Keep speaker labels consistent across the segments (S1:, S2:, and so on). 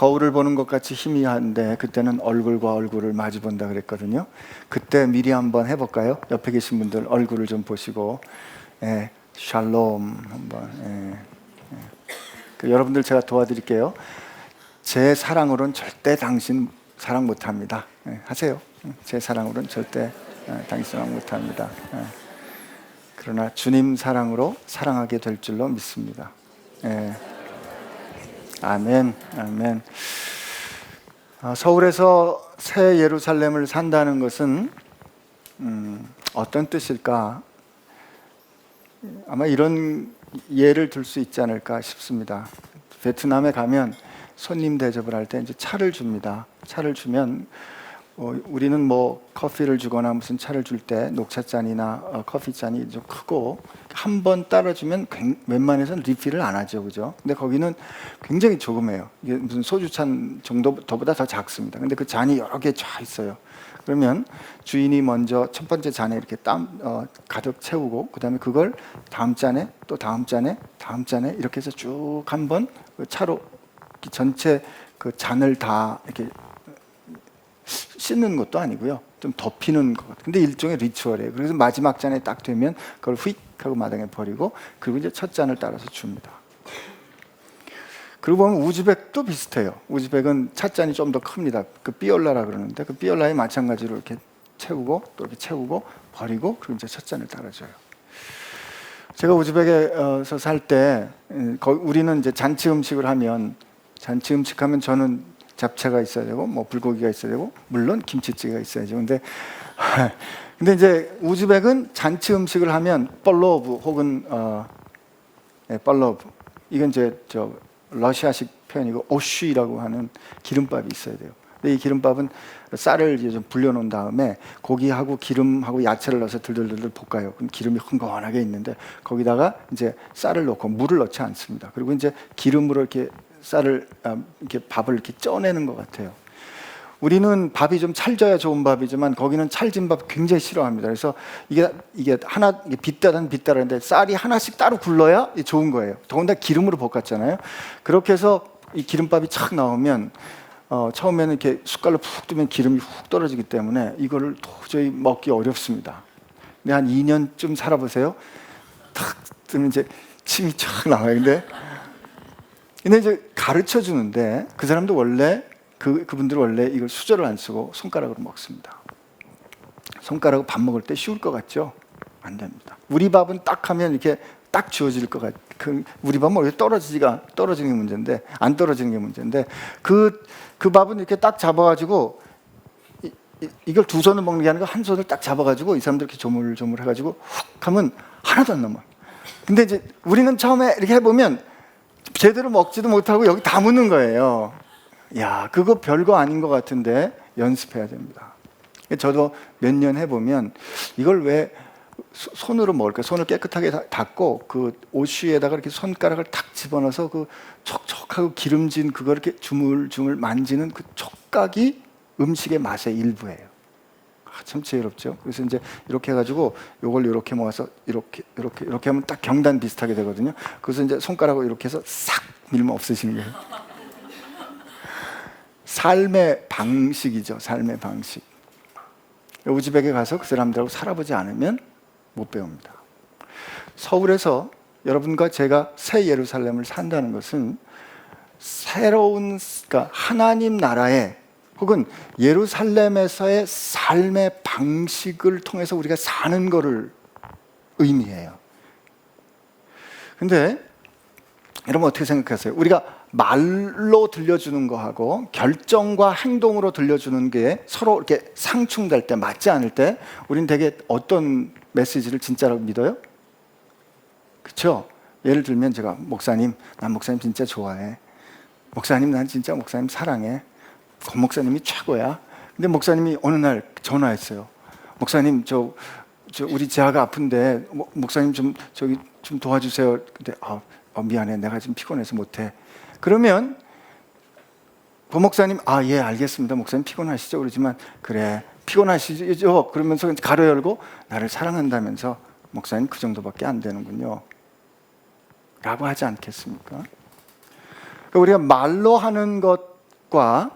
S1: 거울을 보는 것 같이 희미한데 그때는 얼굴과 얼굴을 마주 본다 그랬거든요. 그때 미리 한번 해볼까요? 옆에 계신 분들 얼굴을 좀 보시고 샬롬 한번. 여러분들 제가 도와드릴게요. 제 사랑으로는 절대 당신 사랑 못합니다. 하세요. 제 사랑으로는 절대 당신 사랑 못합니다. 그러나 주님 사랑으로 사랑하게 될 줄로 믿습니다. 아멘, 아멘. 서울에서 새 예루살렘을 산다는 것은 어떤 뜻일까? 아마 이런 예를 들 수 있지 않을까 싶습니다. 베트남에 가면 손님 대접을 할 때 이제 차를 줍니다. 차를 주면 우리는 뭐 커피를 주거나 무슨 차를 줄 때 녹차잔이나 커피잔이 좀 크고 한 번 따라주면 웬만해서는 리필을 안 하죠, 그죠? 근데 거기는 굉장히 조그매요. 이게 무슨 소주잔 정도보다 더 작습니다. 근데 그 잔이 여러 개 쫙 있어요. 그러면 주인이 먼저 첫 번째 잔에 이렇게 가득 채우고 그다음에 그걸 다음 잔에 또 다음 잔에 다음 잔에 이렇게 해서 쭉 한번 차로 전체 그 잔을 다 이렇게 씻는 것도 아니고요. 좀 덮이는 것. 근데 일종의 리추얼이에요. 그래서 마지막 잔에 딱 되면 그걸 휙 하고 마당에 버리고 그리고 이제 첫 잔을 따라서 줍니다. 그리고 보면 우즈벡도 비슷해요. 우즈벡은 찻잔이 좀 더 큽니다. 그 삐올라라 그러는데 그 삐올라에 마찬가지로 이렇게 채우고 또 이렇게 채우고 버리고 그리고 이제 첫 잔을 따라줘요. 제가 우즈벡에서 살 때 우리는 이제 잔치 음식을 하면 저는 잡채가 있어야 되고 뭐 불고기가 있어야 되고 물론 김치찌개가 있어야죠. 근데 이제 우즈벡은 잔치 음식을 하면 뻘로브 혹은 뻘로브 이건 이제 러시아식 표현이고 오쉬라고 하는 기름밥이 있어야 돼요. 근데 이 기름밥은 쌀을 이제 좀 불려놓은 다음에 고기하고 기름하고 야채를 넣어서 들들들 볶아요. 그럼 기름이 흥건하게 있는데 거기다가 이제 쌀을 넣고 물을 넣지 않습니다. 그리고 이제 기름으로 이렇게 이렇게 밥을 이렇게 쪄내는 것 같아요. 우리는 밥이 좀 찰져야 좋은 밥이지만 거기는 찰진 밥 굉장히 싫어합니다. 그래서 이게 하나 빛다라는데 쌀이 하나씩 따로 굴러야 좋은 거예요. 더군다나 기름으로 볶았잖아요. 그렇게 해서 이 기름밥이 착 나오면 처음에는 이렇게 숟갈로 푹 뜨면 기름이 훅 떨어지기 때문에 이거를 도저히 먹기 어렵습니다. 근데 한 2년쯤 살아보세요. 탁 뜨면 이제 침이 쫙 나와요. 근데 이제 가르쳐 주는데 그 사람도 원래 그분들 원래 이걸 수저를 안 쓰고 손가락으로 먹습니다. 손가락으로 밥 먹을 때 쉬울 것 같죠? 안 됩니다. 우리 밥은 딱 하면 이렇게 딱 주어질 것 같. 우리 밥은 왜 떨어지는 게 문제인데 안 떨어지는 게 문제인데 그 밥은 이렇게 딱 잡아가지고 이걸 두 손을 먹는 게 아니라 한 손을 딱 잡아가지고 이 사람들 이렇게 조물조물 해가지고 훅 하면 하나도 안 넘어. 근데 이제 우리는 처음에 이렇게 해보면 제대로 먹지도 못하고 여기 다 묻는 거예요. 야, 그거 별거 아닌 것 같은데 연습해야 됩니다. 저도 몇 년 해보면 이걸 왜 손으로 먹을까? 손을 깨끗하게 닦고 그 오쉬에다가 이렇게 손가락을 탁 집어넣어서 그 촉촉하고 기름진 그걸 이렇게 주물주물 만지는 그 촉각이 음식의 맛의 일부예요. 참 지혜롭죠. 그래서 이제 이렇게 해가지고 요걸 이렇게 모아서 이렇게 하면 딱 경단 비슷하게 되거든요. 그래서 이제 손가락으로 이렇게 해서 싹 밀면 없어지는 거예요. 삶의 방식이죠. 삶의 방식. 우즈벡에 가서 그 사람들하고 살아보지 않으면 못 배웁니다. 서울에서 여러분과 제가 새 예루살렘을 산다는 것은 새로운, 그러니까 하나님 나라의 혹은 예루살렘에서의 삶의 방식을 통해서 우리가 사는 것을 의미해요. 근데 여러분 어떻게 생각하세요? 우리가 말로 들려주는 거하고 결정과 행동으로 들려주는 게 서로 이렇게 상충될 때, 맞지 않을 때 우리는 되게 어떤 메시지를 진짜라고 믿어요? 그렇죠? 예를 들면 제가 목사님, 난 목사님 진짜 좋아해. 목사님, 난 진짜 목사님 사랑해. 권 목사님이 최고야. 근데 목사님이 어느 날 전화했어요. 목사님, 저 우리 지아가 아픈데 목사님 좀 도와주세요. 근데 미안해, 내가 지금 피곤해서 못해. 그러면 권 목사님, 예, 알겠습니다. 목사님 피곤하시죠? 그러지만 그래, 피곤하시죠? 그러면서 가로 열고 나를 사랑한다면서 목사님 그 정도밖에 안 되는군요. 라고 하지 않겠습니까? 그러니까 우리가 말로 하는 것 말과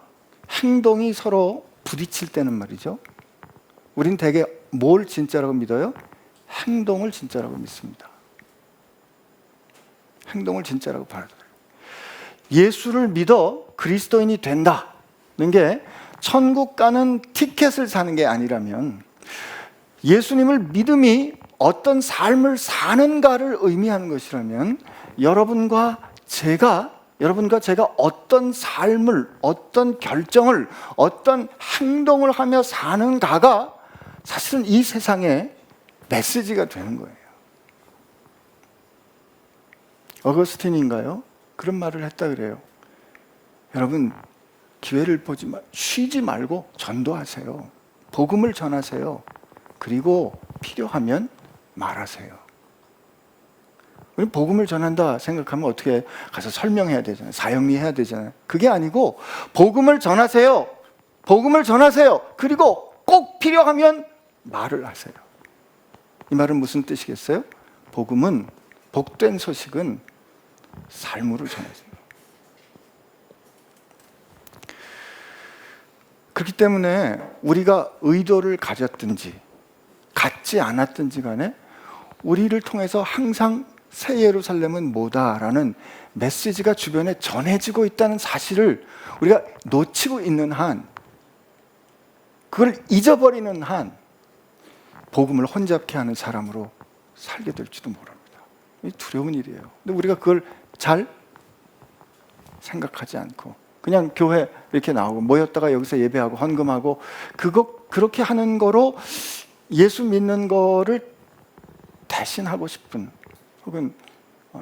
S1: 행동이 서로 부딪힐 때는 말이죠, 우린 대개 뭘 진짜라고 믿어요? 행동을 진짜라고 믿습니다. 행동을 진짜라고 받아들여요. 예수를 믿어 그리스도인이 된다는 게 천국 가는 티켓을 사는 게 아니라면, 예수님을 믿음이 어떤 삶을 사는가를 의미하는 것이라면, 여러분과 제가 어떤 삶을, 어떤 결정을, 어떤 행동을 하며 사는가가 사실은 이 세상의 메시지가 되는 거예요. 어거스틴인가요? 그런 말을 했다 그래요. 여러분, 기회를 보지 쉬지 말고 전도하세요. 복음을 전하세요. 그리고 필요하면 말하세요. 우리 복음을 전한다 생각하면 어떻게 가서 설명해야 되잖아요. 사형리해야 되잖아요. 그게 아니고 복음을 전하세요. 복음을 전하세요. 그리고 꼭 필요하면 말을 하세요. 이 말은 무슨 뜻이겠어요? 복음은, 복된 소식은 삶으로 전하세요. 그렇기 때문에 우리가 의도를 가졌든지 갖지 않았든지 간에 우리를 통해서 항상 새 예루살렘은 뭐다라는 메시지가 주변에 전해지고 있다는 사실을 우리가 놓치고 있는 한, 그걸 잊어버리는 한 복음을 혼잡케 하는 사람으로 살게 될지도 모릅니다. 이 두려운 일이에요. 근데 우리가 그걸 잘 생각하지 않고 그냥 교회 이렇게 나오고 모였다가 여기서 예배하고 헌금하고 그렇게 하는 거로 예수 믿는 거를 대신하고 싶은, 혹은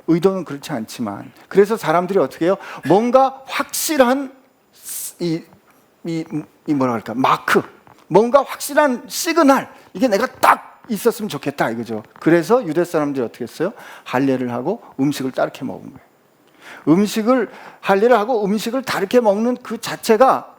S1: 의도는 그렇지 않지만, 그래서 사람들이 어떻게 해요? 뭔가 확실한 뭐라 할까, 마크, 뭔가 확실한 시그널, 이게 내가 딱 있었으면 좋겠다 이거죠. 그래서 유대 사람들이 어떻게 했어요? 할례를 하고 음식을 따르게 먹은 거예요. 할례를 하고 음식을 다르게 먹는 그 자체가,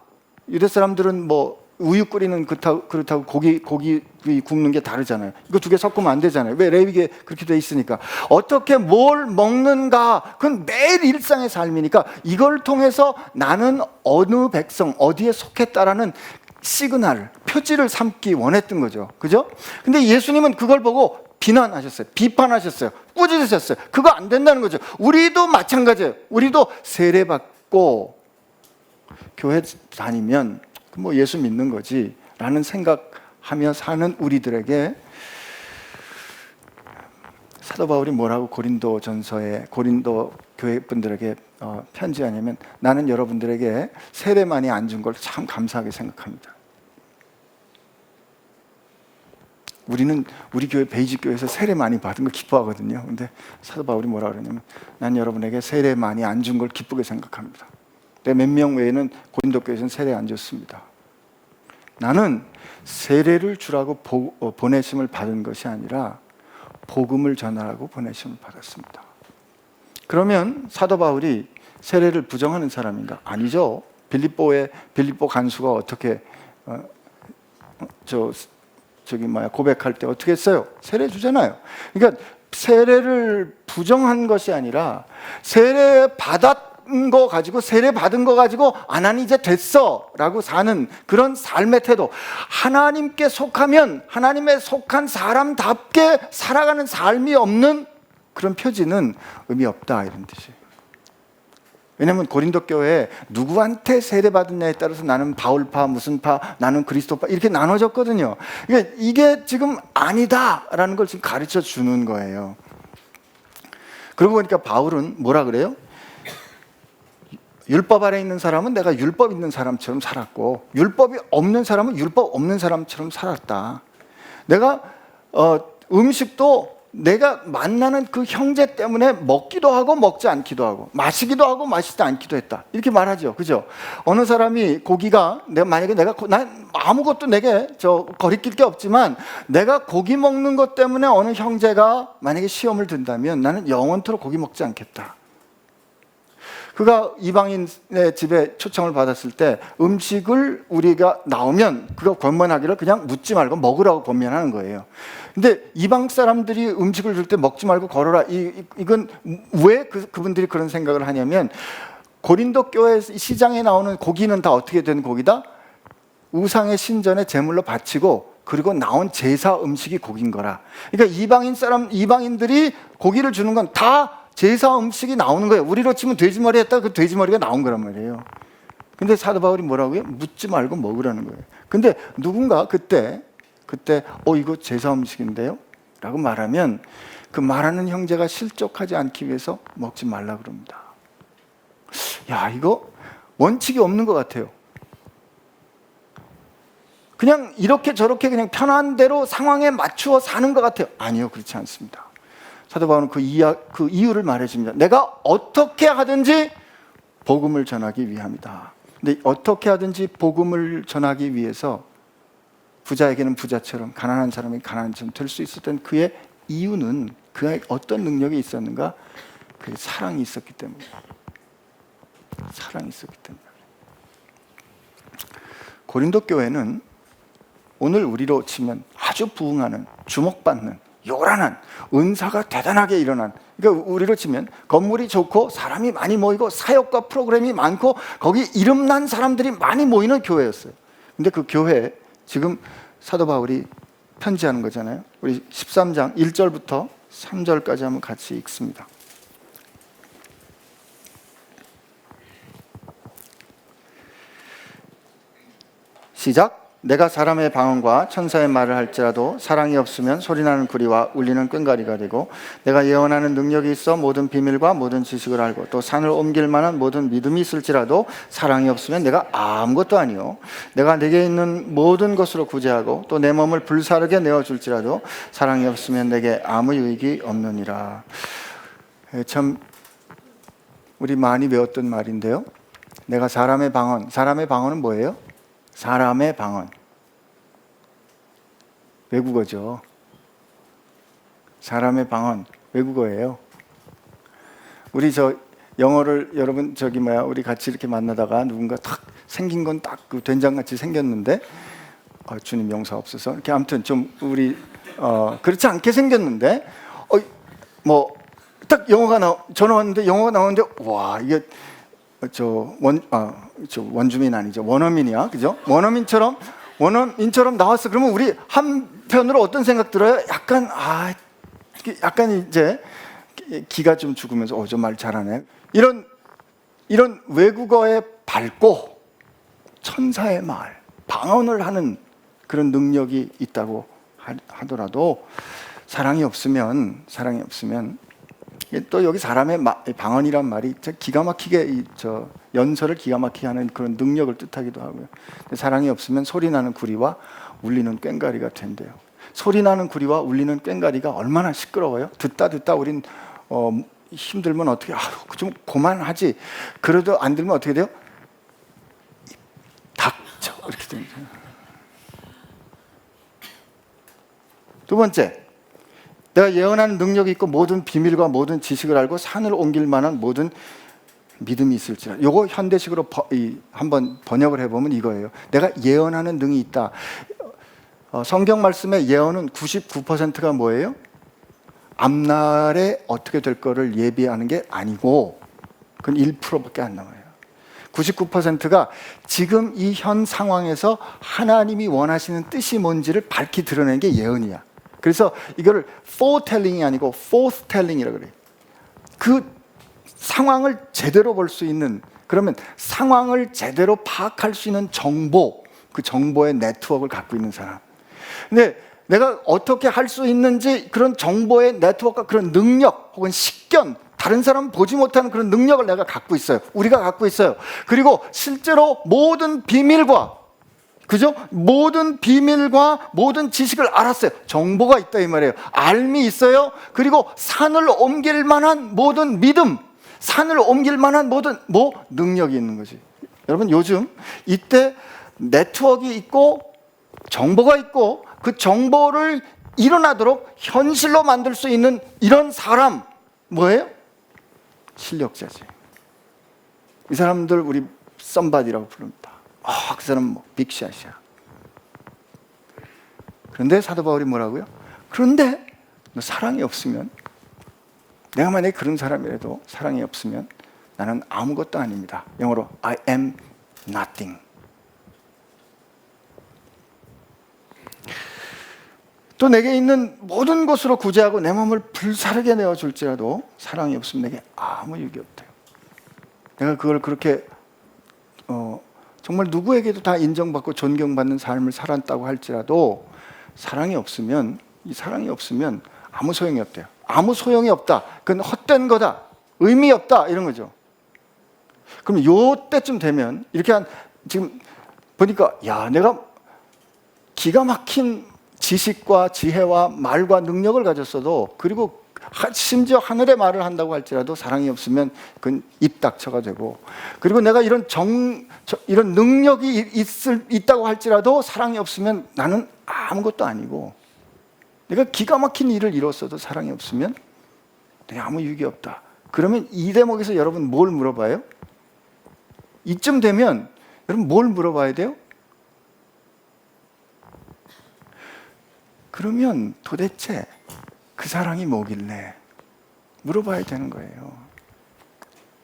S1: 유대 사람들은 뭐 우유 끓이는 그렇다고 고기 굽는 게 다르잖아요. 이거 두 개 섞으면 안 되잖아요. 왜? 레위기에 그렇게 돼 있으니까. 어떻게 뭘 먹는가, 그건 매일 일상의 삶이니까 이걸 통해서 나는 어느 백성, 어디에 속했다라는 시그널, 표지를 삼기 원했던 거죠. 그죠? 근데 예수님은 그걸 보고 비난하셨어요. 비판하셨어요. 꾸짖으셨어요. 그거 안 된다는 거죠. 우리도 마찬가지예요. 우리도 세례받고 교회 다니면 뭐 예수 믿는 거지 라는 생각하며 사는 우리들에게 사도 바울이 뭐라고 고린도 교회 분들에게 편지하냐면, 나는 여러분들에게 세례 많이 안 준 걸 참 감사하게 생각합니다. 우리는 우리 교회 베이직 교회에서 세례 많이 받은 걸 기뻐하거든요. 근데 사도 바울이 뭐라 그러냐면, 난 여러분에게 세례 많이 안 준 걸 기쁘게 생각합니다. 몇 명 외에는 고린도 교회에서는 세례 안 줬습니다. 나는 세례를 주라고 보내심을 받은 것이 아니라 복음을 전하라고 보내심을 받았습니다. 그러면 사도 바울이 세례를 부정하는 사람인가? 아니죠. 빌립보 간수가 어떻게 고백할 때 어떻게 했어요? 세례 주잖아요. 그러니까 세례를 부정한 것이 아니라 세례 받은 거 가지고 안 하니 이제 됐어 라고 사는 그런 삶의 태도, 하나님께 속하면 하나님에 속한 사람답게 살아가는 삶이 없는 그런 표지는 의미 없다, 이런 뜻이에요. 왜냐하면 고린도 교회에 누구한테 세례받았냐에 따라서 나는 바울파, 무슨 파, 나는 그리스도파 이렇게 나눠졌거든요. 그러니까 이게 지금 아니다라는 걸 지금 가르쳐 주는 거예요. 그러고 보니까 바울은 뭐라 그래요? 율법 아래 있는 사람은 내가 율법 있는 사람처럼 살았고, 율법이 없는 사람은 율법 없는 사람처럼 살았다. 내가 음식도 내가 만나는 그 형제 때문에 먹기도 하고 먹지 않기도 하고, 마시기도 하고 마시지 않기도 했다, 이렇게 말하죠. 그죠? 어느 사람이 고기가, 난 아무것도 내게 거리낄 게 없지만 내가 고기 먹는 것 때문에 어느 형제가 만약에 시험을 든다면 나는 영원토록 고기 먹지 않겠다. 그가 이방인의 집에 초청을 받았을 때 음식을 우리가 나오면 그거 권면하기를 그냥 묻지 말고 먹으라고 권면하는 거예요. 근데 이방 사람들이 음식을 줄 때 먹지 말고 걸어라, 이건 왜 그분들이 그런 생각을 하냐면, 고린도 교회 시장에 나오는 고기는 다 어떻게 된 고기다? 우상의 신전에 제물로 바치고 그리고 나온 제사 음식이 고기인 거라. 그러니까 이방인들이 고기를 주는 건 다 제사 음식이 나오는 거예요. 우리로 치면 돼지머리 했다가 그 돼지머리가 나온 거란 말이에요. 근데 사도 바울이 뭐라고요? 묻지 말고 먹으라는 거예요. 근데 누군가 그때 이거 제사 음식인데요? 라고 말하면 그 말하는 형제가 실족하지 않기 위해서 먹지 말라 그럽니다. 야, 이거 원칙이 없는 것 같아요. 그냥 이렇게 저렇게 그냥 편한 대로 상황에 맞추어 사는 것 같아요. 아니요, 그렇지 않습니다. 사도 바울은 그 이유를 말해줍니다. 내가 어떻게 하든지 복음을 전하기 위함이다. 근데 어떻게 하든지 복음을 전하기 위해서 부자에게는 부자처럼 가난한 사람이 가난한 사람 될 수 있었던 그의 이유는 그의 어떤 능력이 있었는가? 그의 사랑이 있었기 때문이에요. 사랑이 있었기 때문에. 고린도 교회는 오늘 우리로 치면 아주 부흥하는, 주목받는, 요란한, 은사가 대단하게 일어난, 그러니까 우리로 치면 건물이 좋고 사람이 많이 모이고 사역과 프로그램이 많고 거기 이름난 사람들이 많이 모이는 교회였어요. 근데 그 교회에 지금 사도 바울이 편지하는 거잖아요. 우리 13장 1절부터 3절까지 한번 같이 읽습니다. 시작. 내가 사람의 방언과 천사의 말을 할지라도 사랑이 없으면 소리나는 구리와 울리는 꽹과리가 되고, 내가 예언하는 능력이 있어 모든 비밀과 모든 지식을 알고 또 산을 옮길 만한 모든 믿음이 있을지라도 사랑이 없으면 내가 아무것도 아니요, 내가 내게 있는 모든 것으로 구제하고 또 내 몸을 불사르게 내어줄지라도 사랑이 없으면 내게 아무 유익이 없느니라. 참 우리 많이 배웠던 말인데요. 내가 사람의 방언은 뭐예요? 사람의 방언, 외국어죠. 사람의 방언, 외국어예요. 우리 영어를 여러분 우리 같이 이렇게 만나다가 누군가 딱 생긴 건 딱 그 된장같이 생겼는데 주님 용서없어서 이렇게 아무튼 좀 우리 그렇지 않게 생겼는데 딱 전화 왔는데 영어가 나오는데 와, 이게 원주민 아니죠, 원어민이야, 그죠? 원어민처럼 나왔어. 그러면 우리 한편으로 어떤 생각 들어요? 약간 이제 기가 좀 죽으면서 저 말 잘하네. 이런 외국어에 밝고 천사의 말, 방언을 하는 그런 능력이 있다고 하더라도 사랑이 없으면 또 여기 사람의 방언이란 말이 기가 막히게 연설을 기가 막히게 하는 그런 능력을 뜻하기도 하고요. 사랑이 없으면 소리나는 구리와 울리는 꽹과리가 된대요. 소리나는 구리와 울리는 꽹과리가 얼마나 시끄러워요. 듣다 우린 힘들면 어떻게 좀 그만하지. 그래도 안 들면 어떻게 돼요? 닥쳐 이렇게 됩니다. 두 번째, 내가 예언하는 능력이 있고 모든 비밀과 모든 지식을 알고 산을 옮길 만한 모든 믿음이 있을지라. 요거 현대식으로 한번 번역을 해보면 이거예요. 내가 예언하는 능이 있다. 성경 말씀의 예언은 99%가 뭐예요? 앞날에 어떻게 될 거를 예비하는 게 아니고 그건 1%밖에 안 나와요. 99%가 지금 이 현 상황에서 하나님이 원하시는 뜻이 뭔지를 밝히 드러내는 게 예언이야. 그래서 이거를 foretelling이 아니고 forthtelling이라고 그래요. 그 상황을 제대로 볼 수 있는, 그러면 상황을 제대로 파악할 수 있는 정보, 그 정보의 네트워크를 갖고 있는 사람. 근데 내가 어떻게 할 수 있는지 그런 정보의 네트워크가 그런 능력 혹은 식견, 다른 사람은 보지 못하는 그런 능력을 내가 갖고 있어요. 우리가 갖고 있어요. 그리고 실제로 모든 비밀과, 그죠? 모든 비밀과 모든 지식을 알았어요. 정보가 있다 이 말이에요. 알미 있어요. 그리고 산을 옮길 만한 모든 믿음, 산을 옮길 만한 모든 능력이 있는 거지. 여러분 요즘 이때 네트워크가 있고 정보가 있고 그 정보를 일어나도록 현실로 만들 수 있는 이런 사람 뭐예요? 실력자지. 이 사람들 우리 썸바디라고 부릅니다. 그 사람은 빅샷이야. 그런데 사도 바울이 뭐라고요? 그런데 너 사랑이 없으면, 내가 만약에 그런 사람이라도 사랑이 없으면 나는 아무것도 아닙니다. 영어로 I am nothing. 또 내게 있는 모든 것으로 구제하고 내 마음을 불사르게 내어줄지라도 사랑이 없으면 내게 아무 유익이 없대요. 내가 그걸 그렇게 정말 누구에게도 다 인정받고 존경받는 삶을 살았다고 할지라도 사랑이 없으면, 이 사랑이 없으면 아무 소용이 없대요. 아무 소용이 없다. 그건 헛된 거다. 의미 없다. 이런 거죠. 그럼 요 때쯤 되면 이렇게 지금 보니까 야, 내가 기가 막힌 지식과 지혜와 말과 능력을 가졌어도, 그리고 심지어 하늘의 말을 한다고 할지라도 사랑이 없으면 그건 입닥쳐가 되고, 그리고 내가 이런 능력이 있다고 할지라도 사랑이 없으면 나는 아무것도 아니고, 내가 기가 막힌 일을 이뤘어도 사랑이 없으면 내가 아무 유익이 없다. 그러면 이 대목에서 여러분 뭘 물어봐요? 이쯤 되면 여러분 뭘 물어봐야 돼요? 그러면 도대체 그 사랑이 뭐길래 물어봐야 되는 거예요.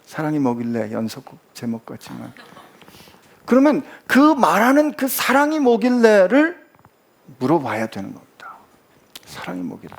S1: 사랑이 뭐길래 연속곡 제목 같지만, 그러면 그 말하는 그 사랑이 뭐길래를 물어봐야 되는 겁니다. 사랑이 뭐길래.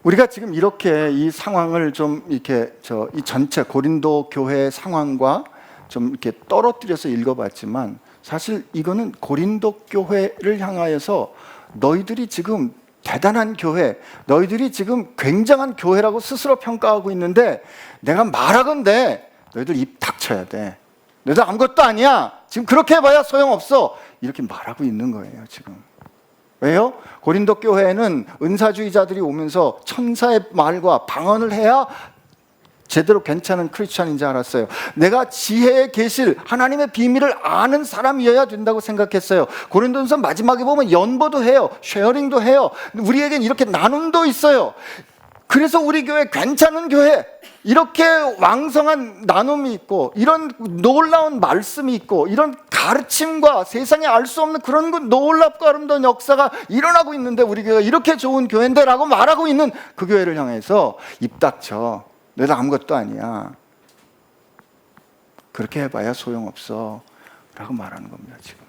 S1: 우리가 지금 이렇게 이 상황을 좀 이렇게 이 전체 고린도 교회의 상황과 좀 이렇게 떨어뜨려서 읽어봤지만, 사실 이거는 고린도 교회를 향하여서 너희들이 지금 대단한 교회, 너희들이 지금 굉장한 교회라고 스스로 평가하고 있는데 내가 말하건대 너희들 입 닥쳐야 돼. 너희들 아무것도 아니야. 지금 그렇게 해봐야 소용없어. 이렇게 말하고 있는 거예요, 지금. 왜요? 고린도 교회에는 은사주의자들이 오면서 천사의 말과 방언을 해야 제대로 괜찮은 크리스찬인 줄 알았어요. 내가 지혜의 계실, 하나님의 비밀을 아는 사람이어야 된다고 생각했어요. 고린도전서 마지막에 보면 연보도 해요. 쉐어링도 해요. 우리에겐 이렇게 나눔도 있어요. 그래서 우리 교회 괜찮은 교회, 이렇게 왕성한 나눔이 있고, 이런 놀라운 말씀이 있고, 이런 가르침과 세상에 알 수 없는 그런 놀랍고 아름다운 역사가 일어나고 있는데 우리 교회가 이렇게 좋은 교회인데 라고 말하고 있는 그 교회를 향해서 입 닥쳐. 너희들 아무것도 아니야. 그렇게 해봐야 소용없어. 라고 말하는 겁니다, 지금.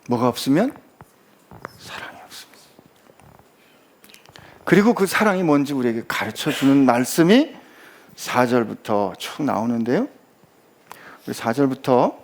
S1: 뭐가 없으면? 사랑이 없습니다. 그리고 그 사랑이 뭔지 우리에게 가르쳐주는 말씀이 4절부터 쭉 나오는데요. 4절부터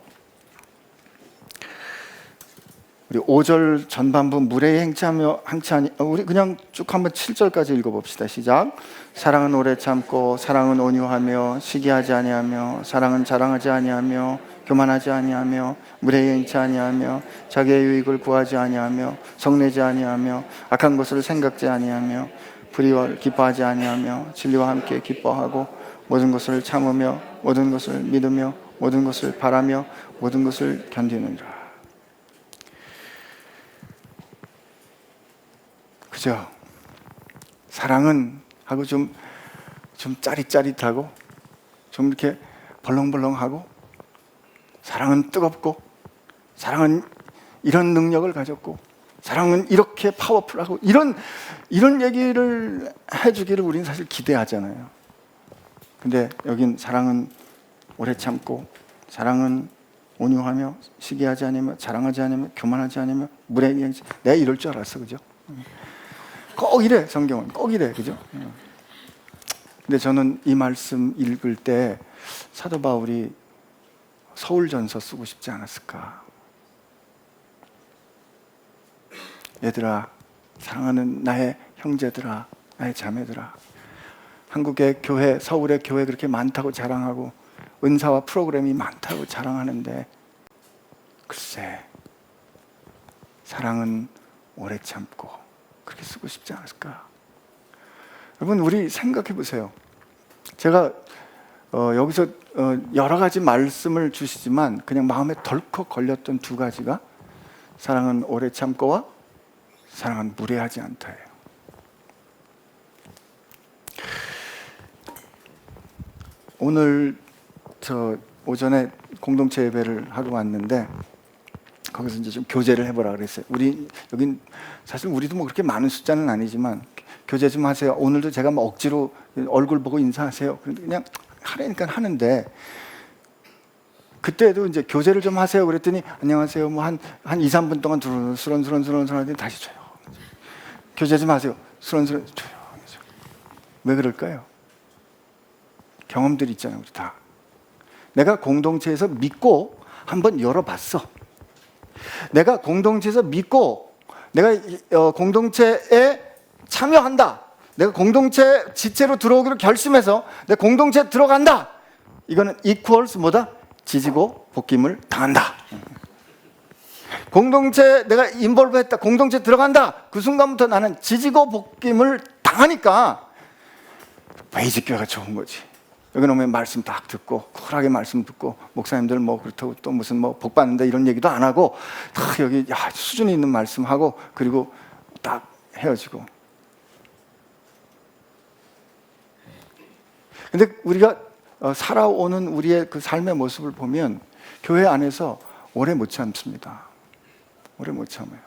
S1: 우리 5절 전반부 무례히 행치하며 항치하니, 우리 그냥 쭉 한번 7절까지 읽어봅시다. 시작. 사랑은 오래 참고 사랑은 온유하며 시기하지 아니하며 사랑은 자랑하지 아니하며 교만하지 아니하며 무례히 행치 아니하며 자기의 유익을 구하지 아니하며 성내지 아니하며 악한 것을 생각지 아니하며 불의와 기뻐하지 아니하며 진리와 함께 기뻐하고 모든 것을 참으며 모든 것을 믿으며 모든 것을 바라며 모든 것을 견디느니라. 그죠? 사랑은 하고 좀 짜릿짜릿하고 좀 이렇게 벌렁벌렁하고, 사랑은 뜨겁고, 사랑은 이런 능력을 가졌고, 사랑은 이렇게 파워풀하고, 이런 얘기를 해주기를 우리는 사실 기대하잖아요. 근데 여긴 사랑은 오래 참고, 사랑은 온유하며 시기하지 않으며 자랑하지 않으며 교만하지 않으며 무례히 행치. 내가 이럴 줄 알았어, 그죠? 꼭 이래, 성경은 꼭 이래, 그죠? 근데 저는 이 말씀 읽을 때 사도 바울이 서울전서 쓰고 싶지 않았을까? 얘들아, 사랑하는 나의 형제들아, 나의 자매들아, 한국의 교회, 서울의 교회 그렇게 많다고 자랑하고 은사와 프로그램이 많다고 자랑하는데, 글쎄, 사랑은 오래 참고, 그렇게 쓰고 싶지 않았을까? 여러분, 우리 생각해 보세요. 제가 여기서 여러 가지 말씀을 주시지만 그냥 마음에 덜컥 걸렸던 두 가지가 사랑은 오래 참고와 사랑은 무례하지 않다예요. 오늘 오전에 공동체 예배를 하고 왔는데 거기서 이제 좀 교제를 해보라 그랬어요. 우리 여긴 사실 우리도 뭐 그렇게 많은 숫자는 아니지만 교제 좀 하세요. 오늘도 제가 뭐 억지로 얼굴 보고 인사하세요. 그냥 하라니까 하는데, 그때도 이제 교제를 좀 하세요. 그랬더니 안녕하세요. 뭐 한 2, 3분 동안 수런수런 하더니 다시 줘요. 교제 좀 하세요. 수런수런 줘요. 왜 그럴까요? 경험들이 있잖아요. 우리 다. 내가 공동체에서 믿고 한번 열어봤어. 내가 공동체에서 믿고 내가 공동체에 참여한다. 내가 공동체 지체로 들어오기로 결심해서 내 공동체에 들어간다. 이거는 equals 뭐다? 지지고 볶임을 당한다. 공동체 내가 인볼브했다. 공동체 들어간다. 그 순간부터 나는 지지고 볶임을 당하니까 베이직교회가 좋은 거지. 여기 오면 말씀 딱 듣고 쿨하게 말씀 듣고 목사님들 뭐 그렇다고 또 무슨 뭐 복 받는다 이런 얘기도 안 하고 딱 여기 수준이 있는 말씀하고 그리고 딱 헤어지고. 근데 우리가 살아오는 우리의 그 삶의 모습을 보면 교회 안에서 오래 못 참습니다. 오래 못 참아요.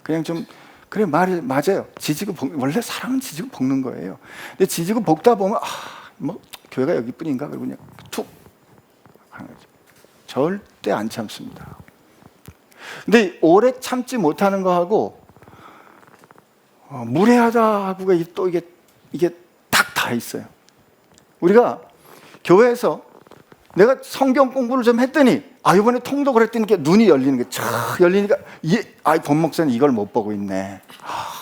S1: 그냥 좀 그래 맞아요. 지지고 원래 사랑은 지지고 볶는 거예요. 근데 지지고 볶다 보면 뭐 교회가 여기뿐인가 그러고 그냥 툭 하는 거죠. 절대 안 참습니다. 근데 오래 참지 못하는 거하고 무례하다 하고가 또 이게 딱 다 있어요. 우리가 교회에서 내가 성경 공부를 좀 했더니 이번에 통독을 했더니 눈이 열리는 게 쫙 열리니까 권 목사는 이걸 못 보고 있네.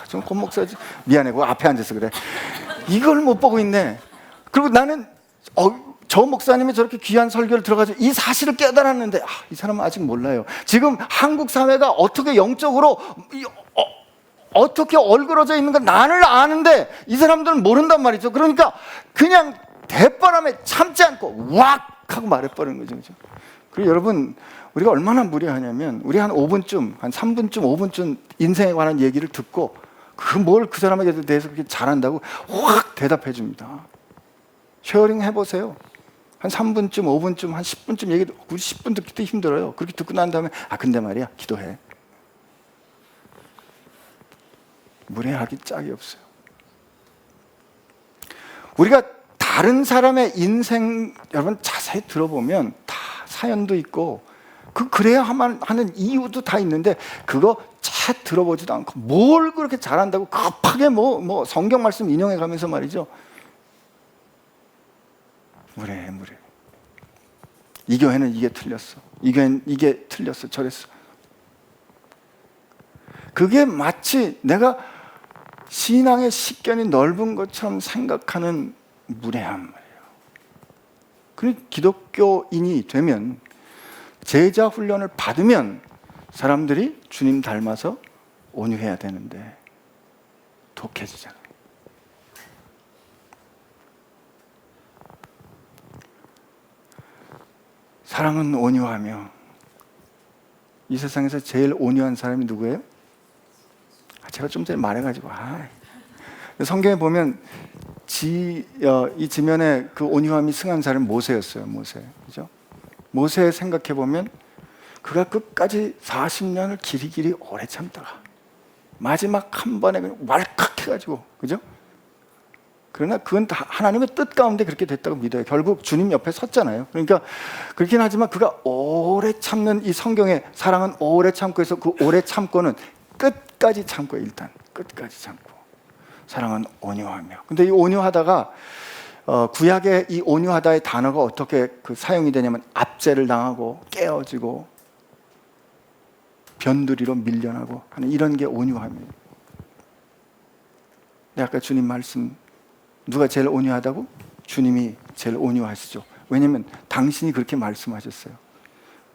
S1: 좀 권 목사 미안해. 그 앞에 앉아서 그래. 이걸 못 보고 있네. 그리고 나는 저 목사님이 저렇게 귀한 설교를 들어가지고 이 사실을 깨달았는데 이 사람은 아직 몰라요. 지금 한국 사회가 어떻게 영적으로 어떻게 얼그러져 있는 가 나를 아는데 이 사람들은 모른단 말이죠. 그러니까 그냥 대바람에 참지 않고 왁 하고 말해버리는 거죠. 그죠? 그리고 여러분 우리가 얼마나 무례하냐면 우리 한 5분쯤 한 3분쯤 5분쯤 인생에 관한 얘기를 듣고 그 사람에게 대해서 그렇게 잘한다고 확 대답해 줍니다. 쉐어링 해보세요. 한 3분쯤 5분쯤 한 10분쯤 얘기 우리 10분 듣기도 힘들어요. 그렇게 듣고 난 다음에 근데 말이야 기도해. 무례하기 짝이 없어요. 우리가 다른 사람의 인생 여러분 자세히 들어보면 다 사연도 있고 그래야 하는 이유도 다 있는데 그거 잘 들어보지도 않고 뭘 그렇게 잘한다고 급하게 뭐 성경 말씀 인용해 가면서 말이죠. 무례해. 이 교회는 이게 틀렸어. 이 교회는 이게 틀렸어. 저랬어. 그게 마치 내가 신앙의 식견이 넓은 것처럼 생각하는 무례한 말이에요. 그러니 기독교인이 되면 제자 훈련을 받으면 사람들이 주님 닮아서 온유해야 되는데 독해지잖아요. 사랑은 온유하며 이 세상에서 제일 온유한 사람이 누구예요? 제가 좀 전에 말해가지고 성경에 보면 이 지면에 그 온유함이 승한 사람은 모세였어요. 모세, 그죠? 모세 생각해 보면 그가 끝까지 40년을 길이길이 오래 참다가 마지막 한 번에 그냥 왈칵해가지고, 그죠? 그러나 그건 다 하나님의 뜻 가운데 그렇게 됐다고 믿어요. 결국 주님 옆에 섰잖아요. 그러니까 그렇긴 하지만 그가 오래 참는 이 성경의 사랑은 오래 참고 해서 그 오래 참고는 끝까지 참고 일단 끝까지 참고 사랑은 온유하며. 근데 이 온유하다가 구약의 이 온유하다의 단어가 어떻게 그 사용이 되냐면 압제를 당하고 깨어지고 변두리로 밀려나고 하는 이런 게 온유함이에요. 아까 주님 말씀 누가 제일 온유하다고? 주님이 제일 온유하시죠. 왜냐하면 당신이 그렇게 말씀하셨어요.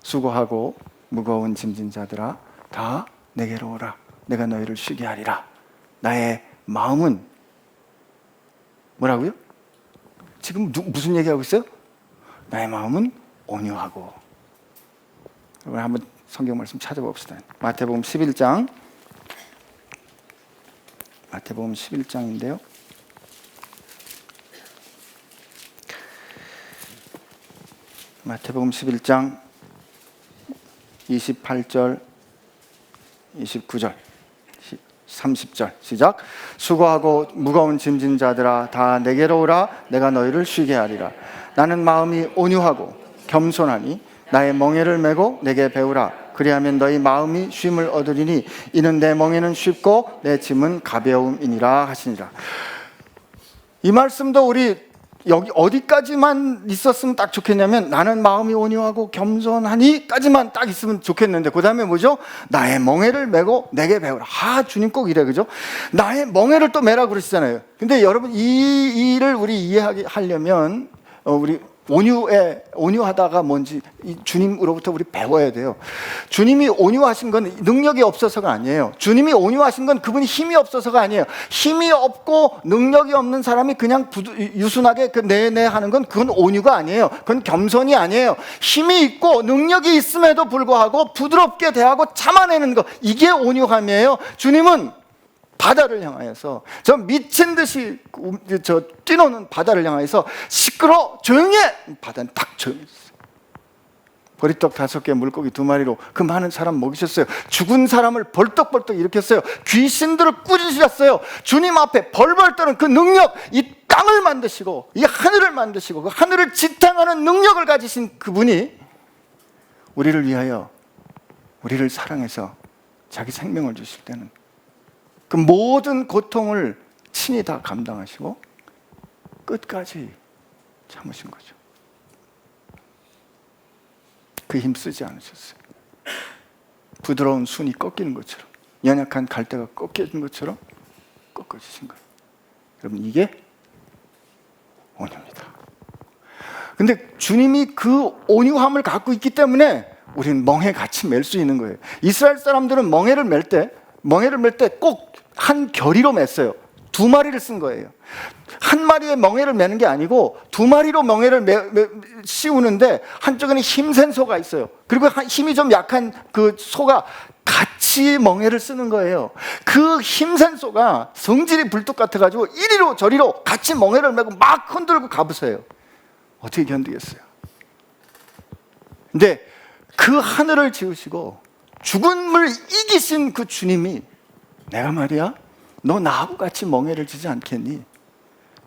S1: 수고하고 무거운 짐진 자들아 다 내게로 오라. 내가 너희를 쉬게 하리라. 나의 마음은 뭐라고요? 지금 무슨 얘기하고 있어요? 나의 마음은 온유하고. 여러분 한번 성경 말씀 찾아봅시다. 마태복음 11장. 마태복음 11장인데요. 마태복음 11장 28절 29절 30절 시작. 수고하고 무거운 짐진 자들아 다 내게로 오라. 내가 너희를 쉬게 하리라. 나는 마음이 온유하고 겸손하니 나의 멍에를 메고 내게 배우라. 그리하면 너희 마음이 쉼을 얻으리니 이는 내 멍에는 쉽고 내 짐은 가벼움이니라 하시니라. 이 말씀도 우리 여기 어디까지만 있었으면 딱 좋겠냐면 나는 마음이 온유하고 겸손하니까지만 딱 있으면 좋겠는데 그 다음에 뭐죠? 나의 멍에를 메고 내게 배우라. 주님 꼭 이래, 그죠? 나의 멍에를 또 메라 그러시잖아요. 근데 여러분 이 일을 우리 이해하려면 우리 온유하다가 뭔지 주님으로부터 우리 배워야 돼요. 주님이 온유하신 건 능력이 없어서가 아니에요. 주님이 온유하신 건 그분이 힘이 없어서가 아니에요. 힘이 없고 능력이 없는 사람이 그냥 유순하게 네네 하는 건 그건 온유가 아니에요. 그건 겸손이 아니에요. 힘이 있고 능력이 있음에도 불구하고 부드럽게 대하고 참아내는 거, 이게 온유함이에요. 주님은 바다를 향하여서 저 미친 듯이 뛰노는 바다를 향하여서 시끄러 조용히 해. 바다는 딱 조용히 했어요. 보리떡 5개 물고기 2마리로 그 많은 사람 먹이셨어요. 죽은 사람을 벌떡벌떡 일으켰어요. 귀신들을 꾸짖으셨어요. 주님 앞에 벌벌 떠는 그 능력, 이 땅을 만드시고 이 하늘을 만드시고 그 하늘을 지탱하는 능력을 가지신 그분이 우리를 위하여 우리를 사랑해서 자기 생명을 주실 때는 그 모든 고통을 친히 다 감당하시고 끝까지 참으신 거죠. 그 힘 쓰지 않으셨어요. 부드러운 순이 꺾이는 것처럼, 연약한 갈대가 꺾여진 것처럼 꺾어지신 거예요. 여러분, 이게 온유입니다. 근데 주님이 그 온유함을 갖고 있기 때문에 우리는 멍에 같이 맬 수 있는 거예요. 이스라엘 사람들은 멍에를 맬 때 꼭 한 결의로 맸어요. 2마리를 쓴 거예요. 한 마리의 멍에를 매는 게 아니고 2마리로 멍에를 씌우는데 한쪽에는 힘센 소가 있어요. 그리고 힘이 좀 약한 그 소가 같이 멍에를 쓰는 거예요. 그 힘센 소가 성질이 불뚝 같아가지고 이리로 저리로 같이 멍에를 메고 막 흔들고 가부세요. 어떻게 견디겠어요? 근데 그 하늘을 지으시고 죽음을 이기신 그 주님이 내가 말이야, 너 나하고 같이 멍에를 지지 않겠니?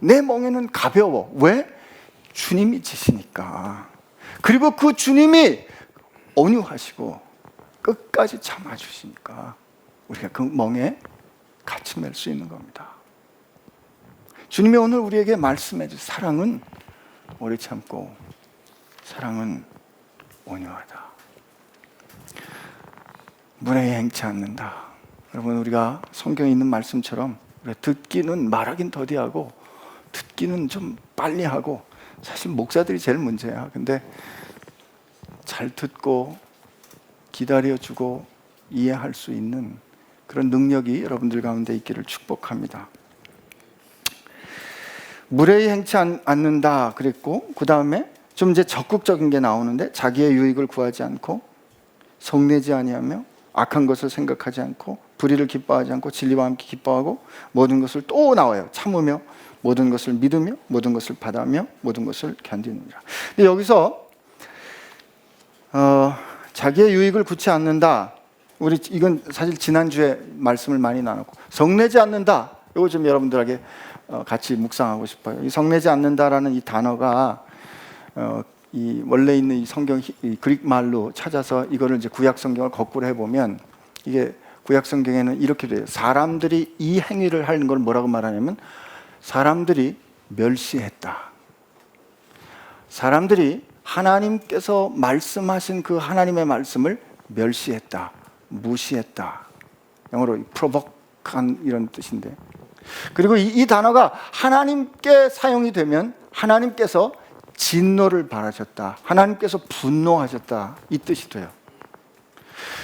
S1: 내 멍에는 가벼워. 왜? 주님이 지시니까. 그리고 그 주님이 온유하시고 끝까지 참아주시니까 우리가 그 멍에 같이 맬 수 있는 겁니다. 주님이 오늘 우리에게 말씀해 주신 사랑은 오래 참고 사랑은 온유하다. 무례히 행치 않는다. 여러분, 우리가 성경에 있는 말씀처럼 듣기는 말하긴 더디하고 듣기는 좀 빨리 하고, 사실 목사들이 제일 문제야. 근데 잘 듣고 기다려주고 이해할 수 있는 그런 능력이 여러분들 가운데 있기를 축복합니다. 무례히 행치 않는다 그랬고, 그 다음에 좀 이제 적극적인 게 나오는데, 자기의 유익을 구하지 않고 성내지 아니하며 악한 것을 생각하지 않고 불의를 기뻐하지 않고 진리와 함께 기뻐하고 모든 것을 또 나와요. 참으며 모든 것을 믿으며 모든 것을 받아며 모든 것을 견디느니라. 근데 여기서 자기의 유익을 구치 않는다. 우리 이건 사실 지난주에 말씀을 많이 나눴고, 성내지 않는다. 이거 좀 여러분들에게 같이 묵상하고 싶어요. 이 성내지 않는다라는 이 단어가 이 원래 있는 이 성경 이 그릭 말로 찾아서 이거를 이제 구약 성경을 거꾸로 해보면, 이게 구약 성경에는 이렇게 돼요. 사람들이 이 행위를 하는 걸 뭐라고 말하냐면, 사람들이 멸시했다. 사람들이 하나님께서 말씀하신 그 하나님의 말씀을 멸시했다, 무시했다. 영어로 provoke한 이런 뜻인데, 그리고 이 단어가 하나님께 사용이 되면 하나님께서 진노를 바라셨다, 하나님께서 분노하셨다, 이 뜻이 돼요.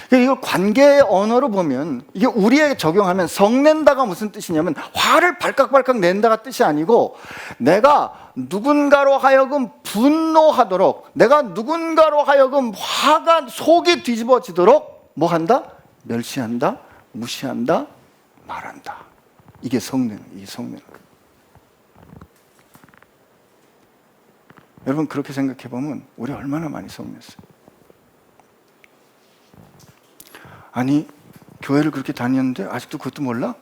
S1: 이걸 관계의 언어로 보면, 이게 우리에게 적용하면 성낸다가 무슨 뜻이냐면 화를 발칵발칵 낸다가 뜻이 아니고, 내가 누군가로 하여금 분노하도록, 내가 누군가로 하여금 화가 속이 뒤집어지도록 뭐 한다? 멸시한다, 무시한다, 말한다. 이게 성내는, 이게 성내는. 여러분, 그렇게 생각해 보면 우리 얼마나 많이 성냈어요. 아니, 교회를 그렇게 다녔는데 아직도 그것도 몰라?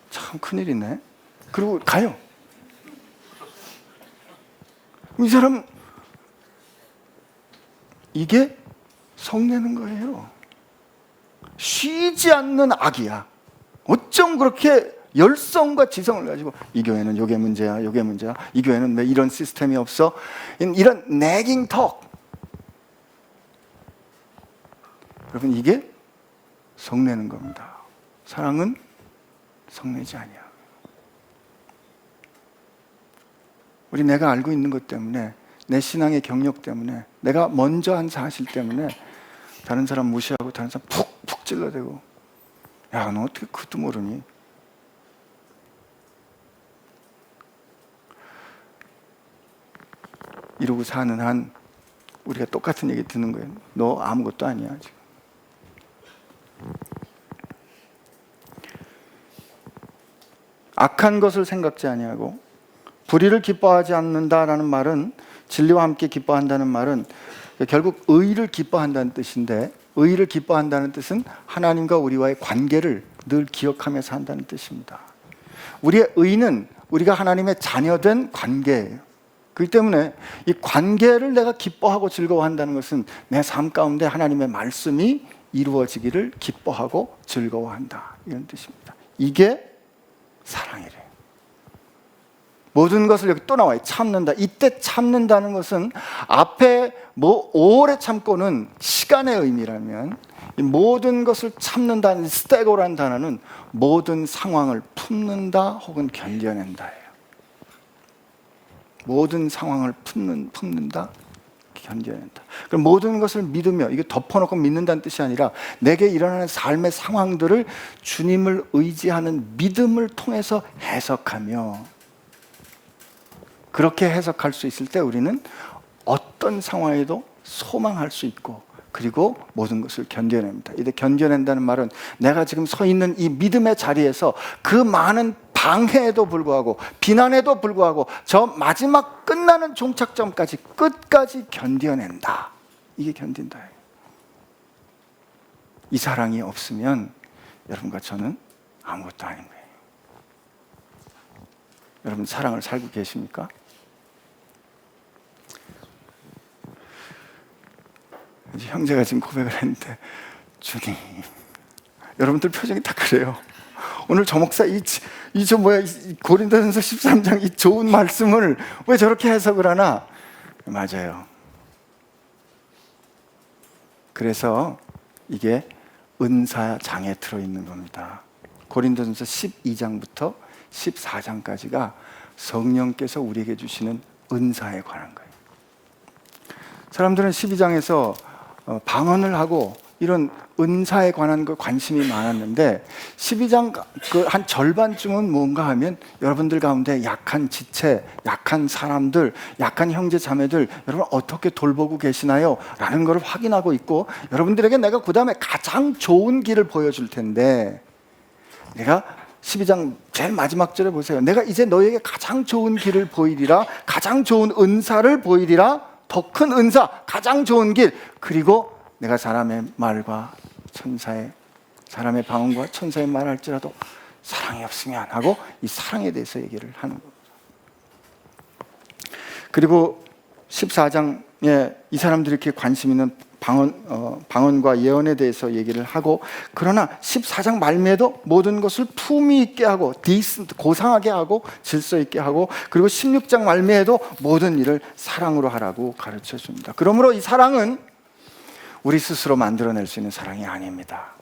S1: 참 큰일이네. 그리고 가요. 이 사람, 이게 성내는 거예요. 쉬지 않는 악이야. 어쩜 그렇게 열성과 지성을 가지고 이 교회는 요게 문제야, 요게 문제야, 이 교회는 왜 이런 시스템이 없어, 이런 내깅 턱. 여러분, 이게 성내는 겁니다. 사랑은 성내지 아니야. 우리 내가 알고 있는 것 때문에, 내 신앙의 경력 때문에, 내가 먼저 한 사실 때문에 다른 사람 무시하고 다른 사람 푹푹 찔러대고, 야, 너 어떻게 그것도 모르니? 이러고 사는 한 우리가 똑같은 얘기 듣는 거예요. 너 아무것도 아니야 지금. 악한 것을 생각지 아니하고 불의를 기뻐하지 않는다라는 말은, 진리와 함께 기뻐한다는 말은 결국 의를 기뻐한다는 뜻인데, 의를 기뻐한다는 뜻은 하나님과 우리와의 관계를 늘 기억하면서 한다는 뜻입니다. 우리의 의는 우리가 하나님의 자녀된 관계예요. 그렇기 때문에 이 관계를 내가 기뻐하고 즐거워한다는 것은 내 삶 가운데 하나님의 말씀이 이루어지기를 기뻐하고 즐거워한다, 이런 뜻입니다. 이게 사랑이래요. 모든 것을 여기 또 나와요. 참는다. 이때 참는다는 것은 앞에 뭐 오래 참고는 시간의 의미라면, 이 모든 것을 참는다는 스테고라는 단어는 모든 상황을 품는다 혹은 견뎌낸다예요. 모든 상황을 품는다, 견뎌낸다. 그럼 모든 것을 믿으며, 이게 덮어놓고 믿는다는 뜻이 아니라 내게 일어나는 삶의 상황들을 주님을 의지하는 믿음을 통해서 해석하며, 그렇게 해석할 수 있을 때 우리는 어떤 상황에도 소망할 수 있고, 그리고 모든 것을 견뎌냅니다. 이때 견뎌낸다는 말은 내가 지금 서 있는 이 믿음의 자리에서 그 많은 방해에도 불구하고, 비난에도 불구하고, 저 마지막 끝나는 종착점까지 끝까지 견뎌낸다. 이게 견딘다. 이 사랑이 없으면 여러분과 저는 아무것도 아닌 거예요. 여러분, 사랑을 살고 계십니까? 형제가 지금 고백을 했는데, 주님, 여러분들 표정이 다 그래요. 오늘 저 목사 이 고린도전서 13장 이 좋은 말씀을 왜 저렇게 해석을 하나? 맞아요. 그래서 이게 은사장에 들어있는 겁니다. 고린도전서 12장부터 14장까지가 성령께서 우리에게 주시는 은사에 관한 거예요. 사람들은 12장에서 방언을 하고 이런 은사에 관한 거 관심이 많았는데, 12장 그 한 절반쯤은 뭔가 하면 여러분들 가운데 약한 지체, 약한 사람들, 약한 형제 자매들 여러분 어떻게 돌보고 계시나요? 라는 걸 확인하고 있고, 여러분들에게 내가 그 다음에 가장 좋은 길을 보여줄 텐데, 내가 12장 제일 마지막 절에 보세요. 내가 이제 너에게 가장 좋은 길을 보이리라, 가장 좋은 은사를 보이리라, 더 큰 은사, 가장 좋은 길, 그리고 내가 사람의 말과 천사의, 사람의 방언과 천사의 말을 할지라도 사랑이 없으면 하고, 이 사랑에 대해서 얘기를 하는 겁니다. 그리고 14장에 이 사람들이 이렇게 관심 있는 방언과 예언에 대해서 얘기를 하고, 그러나 14장 말미에도 모든 것을 품위 있게 하고, 고상하게 하고, 질서 있게 하고, 그리고 16장 말미에도 모든 일을 사랑으로 하라고 가르쳐 줍니다. 그러므로 이 사랑은 우리 스스로 만들어낼 수 있는 사랑이 아닙니다.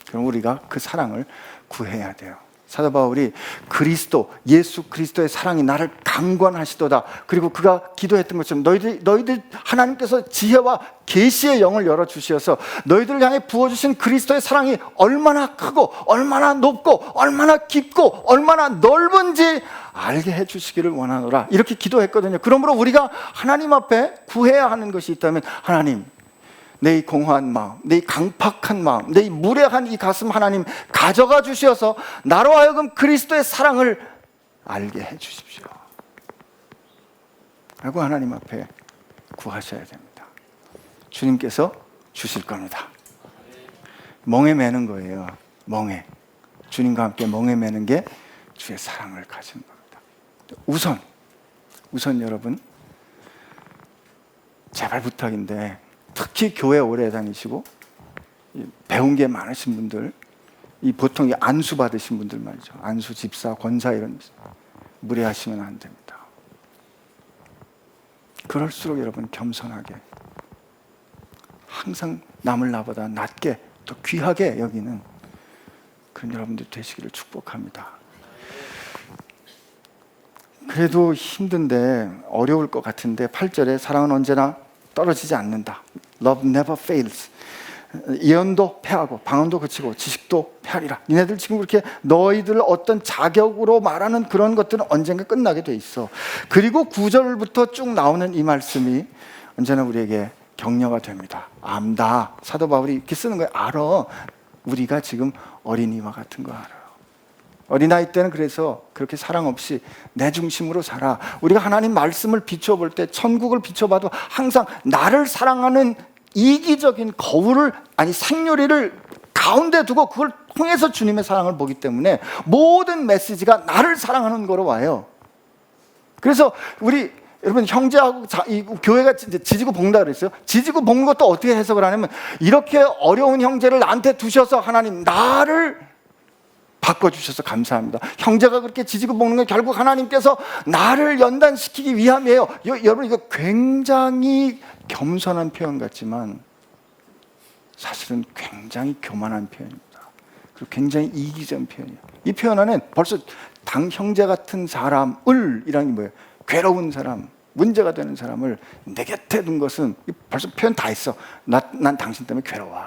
S1: 그럼 우리가 그 사랑을 구해야 돼요. 사도 바울이 그리스도, 예수 그리스도의 사랑이 나를 강권하시도다. 그리고 그가 기도했던 것처럼 너희들 하나님께서 지혜와 계시의 영을 열어주셔서 너희들을 향해 부어주신 그리스도의 사랑이 얼마나 크고 얼마나 높고 얼마나 깊고 얼마나 넓은지 알게 해주시기를 원하노라. 이렇게 기도했거든요. 그러므로 우리가 하나님 앞에 구해야 하는 것이 있다면, 하나님, 내 이 공허한 마음, 내 이 강팍한 마음, 내 이 무례한 이 가슴 하나님 가져가 주셔서 나로 하여금 그리스도의 사랑을 알게 해 주십시오 라고 하나님 앞에 구하셔야 됩니다. 주님께서 주실 겁니다. 멍에 매는 거예요. 멍에, 주님과 함께 멍에 매는 게 주의 사랑을 가지는 겁니다. 우선 여러분, 제발 부탁인데 특히 교회 오래 다니시고 배운 게 많으신 분들, 보통 안수 받으신 분들 말이죠. 안수, 집사, 권사 이런 무례하시면 안 됩니다. 그럴수록 여러분 겸손하게, 항상 남을 나보다 낮게 더 귀하게 여기는 그런 여러분들 되시기를 축복합니다. 그래도 힘든데 어려울 것 같은데 8절에 사랑은 언제나 떨어지지 않는다. Love never fails. 예언도 패하고 방언도 그치고 지식도 패하리라. 니네들 지금 그렇게 너희들 어떤 자격으로 말하는 그런 것들은 언젠가 끝나게 돼 있어. 그리고 9절부터 쭉 나오는 이 말씀이 언제나 우리에게 격려가 됩니다. 암다. 사도 바울이 이렇게 쓰는 거예요. 알아. 우리가 지금 어린이와 같은 거 알아요. 어린아이 때는 그래서 그렇게 사랑 없이 내 중심으로 살아. 우리가 하나님 말씀을 비춰볼 때, 천국을 비춰봐도 항상 나를 사랑하는 이기적인 거울을, 아니 생요리를 가운데 두고 그걸 통해서 주님의 사랑을 보기 때문에 모든 메시지가 나를 사랑하는 거로 와요. 그래서 우리 여러분 형제하고 이 교회가 지지고 볶는다 그랬어요. 지지고 볶는 것도 어떻게 해석을 하냐면, 이렇게 어려운 형제를 나한테 두셔서 하나님 나를 바꿔주셔서 감사합니다. 형제가 그렇게 지지고 볶는 건 결국 하나님께서 나를 연단시키기 위함이에요. 여러분, 이거 굉장히 겸손한 표현 같지만 사실은 굉장히 교만한 표현입니다. 그리고 굉장히 이기적인 표현이에요. 이 표현 안에 벌써 형제 같은 사람을 이라는 게 뭐예요? 괴로운 사람, 문제가 되는 사람을 내 곁에 둔 것은 벌써 표현 다 했어. 난 당신 때문에 괴로워.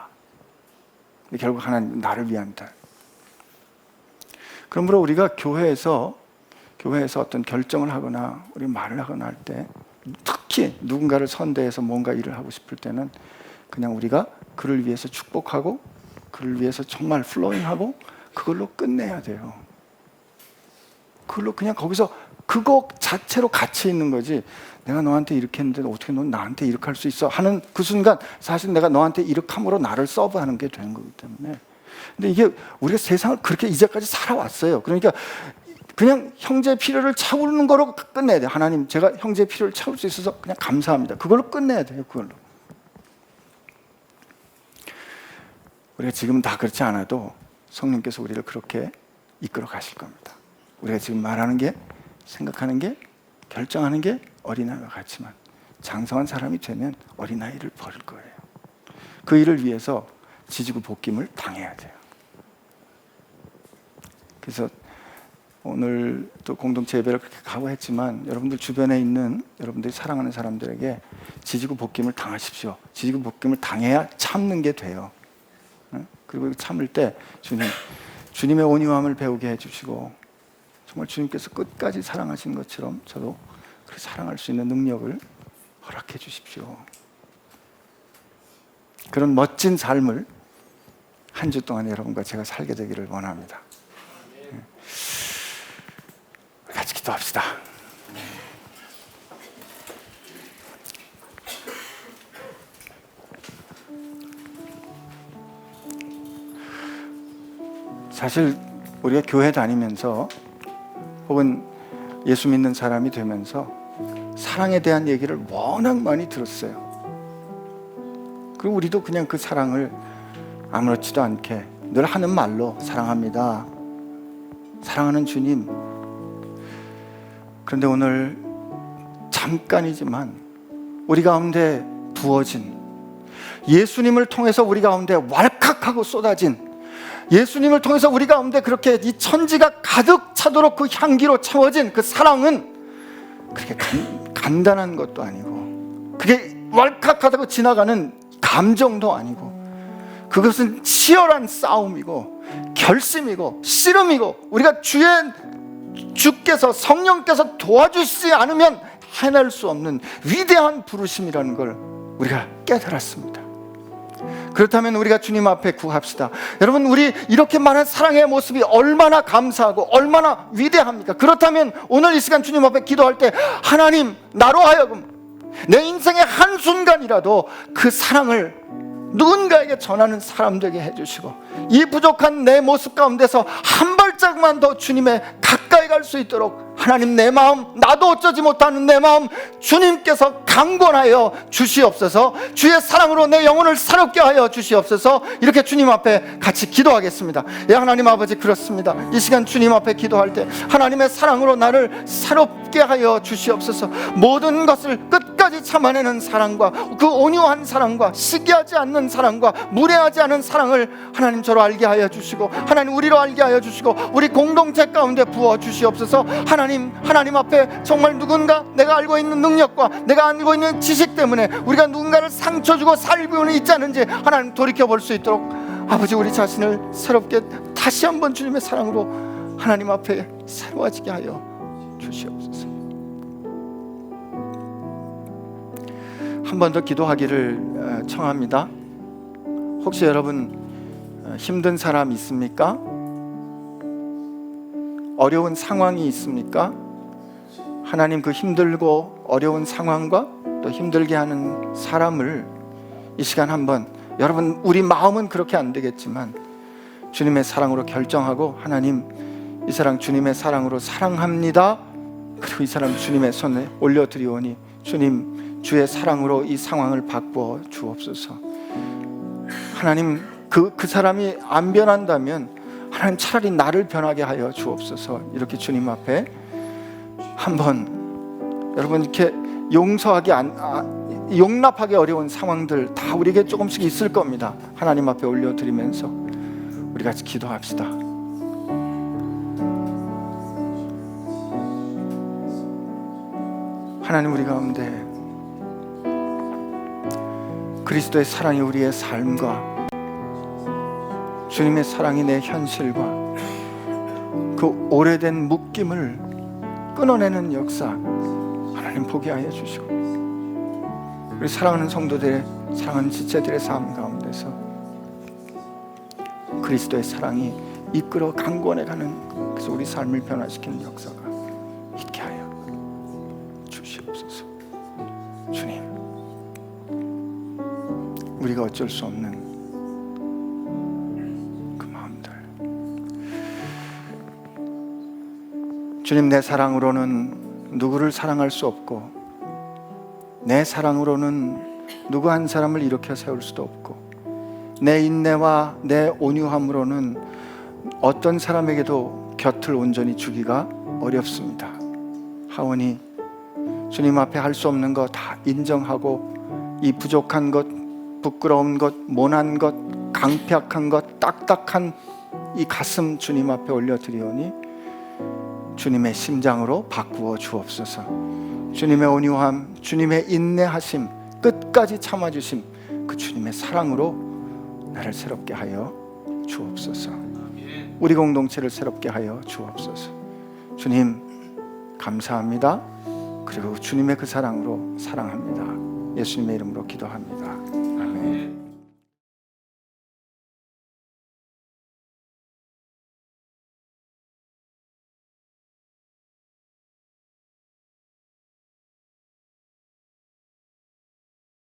S1: 결국 하나님 나를 위함이다. 그러므로 우리가 교회에서 어떤 결정을 하거나 우리 말을 하거나 할 때, 특히 누군가를 선대해서 뭔가 일을 하고 싶을 때는 그냥 우리가 그를 위해서 축복하고 그를 위해서 정말 플로잉하고 그걸로 끝내야 돼요. 그걸로 그냥 거기서 그거 자체로 가치 있는 거지, 내가 너한테 이렇게 했는데 어떻게 넌 나한테 이렇게 할 수 있어 하는 그 순간 사실 내가 너한테 이렇게 함으로 나를 서브하는 게 되는 거기 때문에. 근데 이게 우리가 세상을 그렇게 이제까지 살아왔어요. 그러니까 그냥 형제의 필요를 채우는 거로 끝내야 돼요. 하나님, 제가 형제의 필요를 채울 수 있어서 그냥 감사합니다. 그걸로 끝내야 돼요. 그걸로. 우리가 지금 다 그렇지 않아도 성령께서 우리를 그렇게 이끌어 가실 겁니다. 우리가 지금 말하는 게, 생각하는 게, 결정하는 게 어린아이와 같지만 장성한 사람이 되면 어린아이를 버릴 거예요. 그 일을 위해서 지지고 볶임을 당해야 돼요. 그래서 오늘 또 공동체 예배를 그렇게 각오했지만 여러분들 주변에 있는 여러분들이 사랑하는 사람들에게 지지고 볶임을 당하십시오. 지지고 볶임을 당해야 참는 게 돼요. 그리고 참을 때 주님의 온유함을 배우게 해주시고, 정말 주님께서 끝까지 사랑하신 것처럼 저도 그렇게 사랑할 수 있는 능력을 허락해 주십시오. 그런 멋진 삶을 한 주 동안 여러분과 제가 살게 되기를 원합니다. 같이 기도합시다. 사실 우리가 교회 다니면서 혹은 예수 믿는 사람이 되면서 사랑에 대한 얘기를 워낙 많이 들었어요. 그리고 우리도 그냥 그 사랑을 아무렇지도 않게 늘 하는 말로 사랑합니다, 사랑하는 주님. 그런데 오늘 잠깐이지만 우리 가운데 부어진, 예수님을 통해서 우리 가운데 왈칵하고 쏟아진, 예수님을 통해서 우리 가운데 그렇게 이 천지가 가득 차도록 그 향기로 채워진 그 사랑은 그렇게 간단한 것도 아니고, 그게 왈칵하다고 지나가는 감정도 아니고, 그것은 치열한 싸움이고 결심이고 씨름이고, 우리가 주께서 성령께서 도와주시지 않으면 해낼 수 없는 위대한 부르심이라는 걸 우리가 깨달았습니다. 그렇다면 우리가 주님 앞에 구합시다. 여러분, 우리 이렇게 많은 사랑의 모습이 얼마나 감사하고 얼마나 위대합니까? 그렇다면 오늘 이 시간 주님 앞에 기도할 때, 하나님, 나로 하여금 내 인생의 한순간이라도 그 사랑을 누군가에게 전하는 사람 되게 해주시고, 이 부족한 내 모습 가운데서 한 발짝만 더 주님의 가까이 갈 수 있도록 하나님, 내 마음, 나도 어쩌지 못하는 내 마음 주님께서 강권하여 주시옵소서. 주의 사랑으로 내 영혼을 새롭게 하여 주시옵소서. 이렇게 주님 앞에 같이 기도하겠습니다. 예, 하나님 아버지, 그렇습니다. 이 시간 주님 앞에 기도할 때 하나님의 사랑으로 나를 새롭게 하여 주시옵소서. 모든 것을 끝까지 참아내는 사랑과 그 온유한 사랑과 시기하지 않는 사랑과 무례하지 않은 사랑을 하나님 저로 알게 하여 주시고, 하나님 우리로 알게 하여 주시고, 우리 공동체 가운데 부어 주시옵소서. 하나님 앞에 정말 누군가 내가 알고 있는 능력과 내가 알고 있는 지식 때문에 우리가 누군가를 상처 주고 살고는 있지 않은지 하나님 돌이켜 볼 수 있도록 아버지, 우리 자신을 새롭게 다시 한번 주님의 사랑으로 하나님 앞에 새로워지게 하여 주시옵소서. 한 번 더 기도하기를 청합니다. 혹시 여러분 힘든 사람 있습니까? 어려운 상황이 있습니까? 하나님, 그 힘들고 어려운 상황과 또 힘들게 하는 사람을 이 시간 한번, 여러분 우리 마음은 그렇게 안 되겠지만 주님의 사랑으로 결정하고, 하나님, 이 사람 주님의 사랑으로 사랑합니다. 그리고 이 사람 주님의 손에 올려드리오니 주님, 주의 사랑으로 이 상황을 바꾸어 주옵소서. 하나님, 그 사람이 안 변한다면 하나님 차라리 나를 변하게 하여 주옵소서. 이렇게 주님 앞에 한번, 여러분 이렇게 용서하기 용납하기 어려운 상황들 다 우리에게 조금씩 있을 겁니다. 하나님 앞에 올려드리면서 우리 같이 기도합시다. 하나님, 우리 가운데 그리스도의 사랑이 우리의 삶과 주님의 사랑이 내 현실과 그 오래된 묶임을 끊어내는 역사 하나님 보게 하여 주시고, 우리 사랑하는 성도들의, 사랑하는 지체들의 삶 가운데서 그리스도의 사랑이 이끌어 강권해가는, 그래서 우리 삶을 변화시키는 역사가 있게 하여 주시옵소서. 주님, 우리가 어쩔 수 없는 주님, 내 사랑으로는 누구를 사랑할 수 없고, 내 사랑으로는 누구 한 사람을 일으켜 세울 수도 없고, 내 인내와 내 온유함으로는 어떤 사람에게도 곁을 온전히 주기가 어렵습니다. 하오니 주님 앞에 할 수 없는 것 다 인정하고, 이 부족한 것, 부끄러운 것, 모난 것, 강팍한 것, 딱딱한 이 가슴 주님 앞에 올려드리오니 주님의 심장으로 바꾸어 주옵소서. 주님의 온유함, 주님의 인내하심, 끝까지 참아주심, 그 주님의 사랑으로 나를 새롭게 하여 주옵소서. 우리 공동체를 새롭게 하여 주옵소서. 주님, 감사합니다. 그리고 주님의 그 사랑으로 사랑합니다. 예수님의 이름으로 기도합니다.